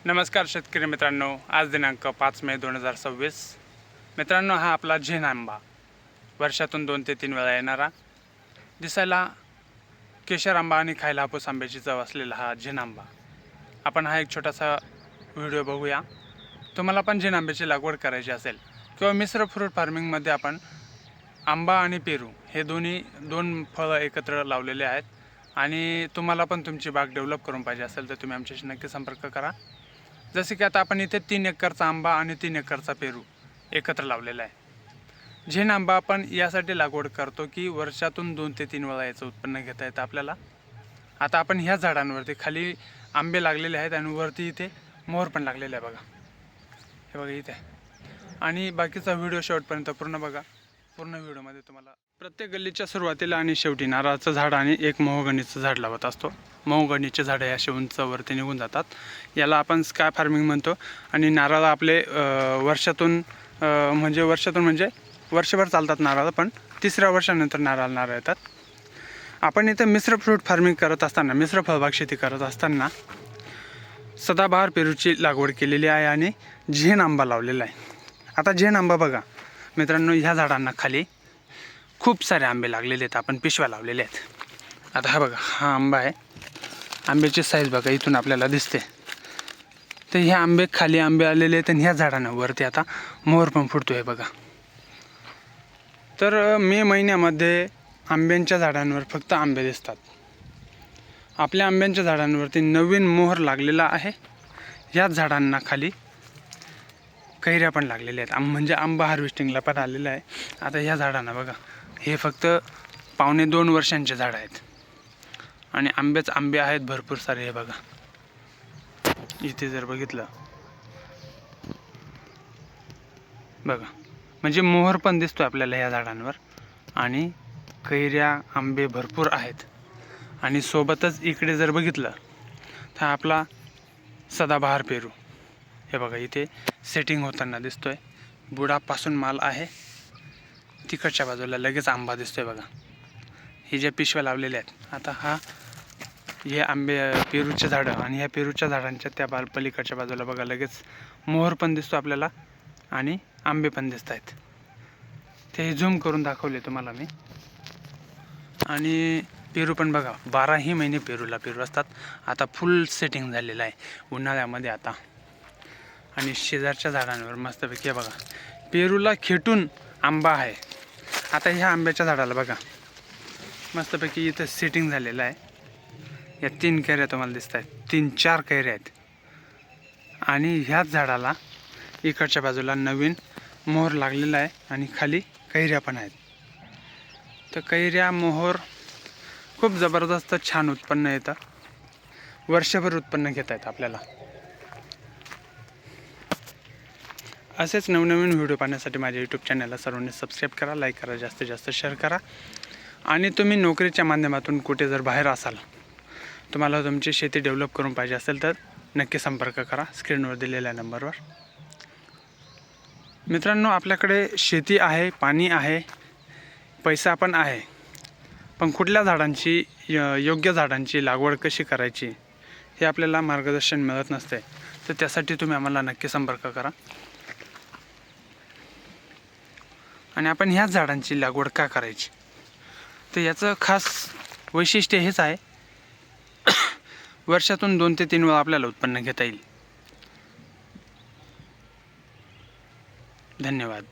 नमस्कार शेतकरी मित्रांनो, आज दिनांक 5 मे 2026. मित्रांनो, हा आपला झेन आंबा वर्षातून 2 ते 3 वेळा येणारा, दिसायला केशर आंबा आणि खायला हापूस आंब्याची चव असलेला हा झेन आंबा. आपण हा एक छोटासा व्हिडिओ बघूया. तुम्हाला पण झेन आंब्याची लागवड करायची असेल किंवा मिश्र फ्रूट फार्मिंगमध्ये आपण आंबा आणि पेरू हे दोन फळं एकत्र लावलेले आहेत आणि तुम्हाला पण तुमची बाग डेव्हलप करून पाहिजे असेल तर तुम्ही आमच्याशी नक्की संपर्क करा. जसे की आता आपण इथे 3 एकरचा आंबा आणि 3 एकरचा पेरू एकत्र लावलेला आहे. झेन आंबा आपण यासाठी लागवड करतो की वर्षातून 2 ते 3 वेळा याचं उत्पन्न घेता येतं आपल्याला. आता आपण ह्या झाडांवरती खाली आंबे लागलेले आहेत आणि वरती इथे मोहर पण लागलेले आहे बघा. हे बघा इथे. आणि बाकीचा व्हिडिओ शेवटपर्यंत पूर्ण बघा. पूर्ण व्हिडिओमध्ये तुम्हाला प्रत्येक गल्लीच्या सुरुवातीला आणि शेवटी नारळाचं झाड आणि एक मोहगणीचं झाड लावत असतो. मोहगणीचे झाडं या असे उंचावरती निघून जातात. याला आपण स्काय फार्मिंग म्हणतो. आणि नारळ आपले वर्षातून वर्षभर चालतात नारळ, पण 3ऱ्या वर्षानंतर नारळ येतात. आपण इथं मिश्र फ्रूट फार्मिंग करत असताना, मिश्र फळबाग शेती करत असताना सदाबहार पेरूची लागवड केलेली आहे आणि झेन आंबा लावलेला आहे. आता झेन आंबा बघा मित्रांनो, ह्या झाडांना खाली खूप सारे आंबे लागलेले आहेत. आपण पिशव्या लावलेल्या आहेत. आता हा बघा, हा आंबा आहे. आंब्याची साईज बघा इथून आपल्याला दिसते. तर हे आंबे खाली आंबे आलेले आहेत आणि ह्या झाडांना वरती आता मोहर पण फुटतो आहे बघा. तर मे महिन्यामध्ये आंब्यांच्या झाडांवर फक्त आंबे दिसतात. आपल्या आंब्यांच्या झाडांवरती नवीन मोहर लागलेला आहे. ह्याच झाडांना खाली कैऱ्या पण लागलेल्या आहेत. म्हणजे आंबा हार्वेस्टिंगला पण आलेला आहे. आता ह्या झाडांना बघा, हे फक्त 1.5-2 वर्षांचे झाड आहेत आणि आंबे आहेत भरपूर सारे. हे बघा इथे जर बघितलं बघा, म्हणजे मोहर पण दिसतो आपल्याला ह्या झाडांवर आणि कैऱ्या आंबे भरपूर आहेत. आणि सोबतच इकडे जर बघितलं तर आपला सदाबहार पेरू हे बघा इथे सेटिंग होताना दिसतोय. बुडापासून माल आहे. तिकडच्या बाजूला लगेच आंबा दिसतोय बघा. हे जे पिशव्या लावलेल्या आहेत, आता हे पेरूचे झाडं आणि ह्या पेरूच्या झाडांच्या त्या पलीकडच्या बाजूला बघा लगेच मोहर पण दिसतो आपल्याला आणि आंबे पण दिसत आहेत. ते झूम करून दाखवले तुम्हाला मी. आणि पेरू पण बघा, 12ही महिने पेरू असतात. आता फुल सेटिंग झालेलं आहे उन्हाळ्यामध्ये आता. आणि शेजारच्या झाडांवर मस्तपैकी बघा पेरूला खेटून आंबा आहे. आता ह्या आंब्याच्या झाडाला बघा मस्तपैकी इथं सेटिंग झालेलं आहे. या 3 कैऱ्या तुम्हाला दिसत आहेत, 3-4 कैऱ्या आहेत. आणि ह्याच झाडाला इकडच्या बाजूला नवीन मोहर लागलेला आहे आणि खाली कैऱ्या पण आहेत. तर कैऱ्या मोहर खूप जबरदस्त छान उत्पन्न येतं. वर्षभर उत्पन्न घेता येतं आपल्याला. असेच नवनवीन व्हिडिओ पाहण्यासाठी माझ्या यूट्यूब चॅनलला सर्वांनी सबस्क्राईब करा, लाईक करा, जास्तीत जास्त शेअर करा. आणि तुम्ही नोकरीच्या माध्यमातून कुठे जर बाहेर असाल, तुम्हाला तुमची शेती डेव्हलप करून पाहिजे असेल तर नक्की संपर्क करा स्क्रीनवर दिलेल्या नंबरवर. मित्रांनो, आपल्याकडे शेती आहे, पाणी आहे, पैसा पण आहे, पण कुठल्या झाडांची योग्य झाडांची लागवड कशी करायची हे आपल्याला मार्गदर्शन मिळत नसते. तर त्यासाठी तुम्ही आम्हाला नक्की संपर्क करा. आणि आपण ह्याच झाडांची लागवड का करायची, तर याचं खास वैशिष्ट्य हेच आहे, वर्षातून 2 ते 3 वेळा आपल्याला उत्पन्न घेता येईल. धन्यवाद.